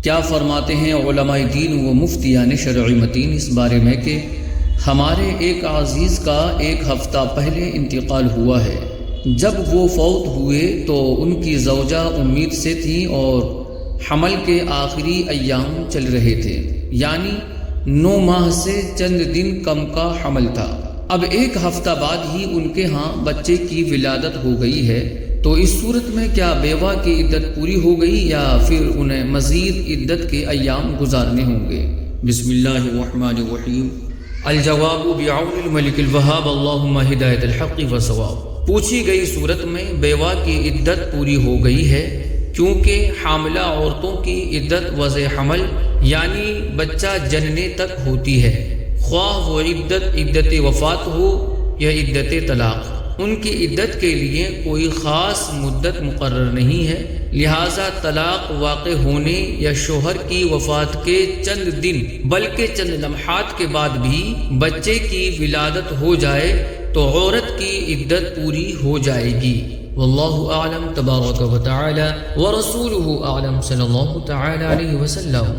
کیا فرماتے ہیں علماء دین و مفتیان شرعی متین اس بارے میں کہ ہمارے ایک عزیز کا ایک ہفتہ پہلے انتقال ہوا ہے۔ جب وہ فوت ہوئے تو ان کی زوجہ امید سے تھیں اور حمل کے آخری ایام چل رہے تھے، یعنی 9 ماہ سے چند دن کم کا حمل تھا۔ اب ایک ہفتہ بعد ہی ان کے ہاں بچے کی ولادت ہو گئی ہے، تو اس صورت میں کیا بیوہ کی عدت پوری ہو گئی یا پھر انہیں مزید عدت کے ایام گزارنے ہوں گے؟ بسم اللہ الرحمن الرحیم۔ الجواب بعون الملک الوہاب اللہم ہدایت الحق و ثواب۔ پوچھی گئی صورت میں بیوہ کی عدت پوری ہو گئی ہے، کیونکہ حاملہ عورتوں کی عدت وضع حمل یعنی بچہ جننے تک ہوتی ہے، خواہ وہ عدت وفات ہو یا عدت طلاق۔ ان کی عدت کے لیے کوئی خاص مدت مقرر نہیں ہے، لہٰذا طلاق واقع ہونے یا شوہر کی وفات کے چند دن بلکہ چند لمحات کے بعد بھی بچے کی ولادت ہو جائے تو عورت کی عدت پوری ہو جائے گی۔ واللہ اعلم تبارک و تعالی ورسولہ اعلم صلی اللہ تعالی علیہ وسلم۔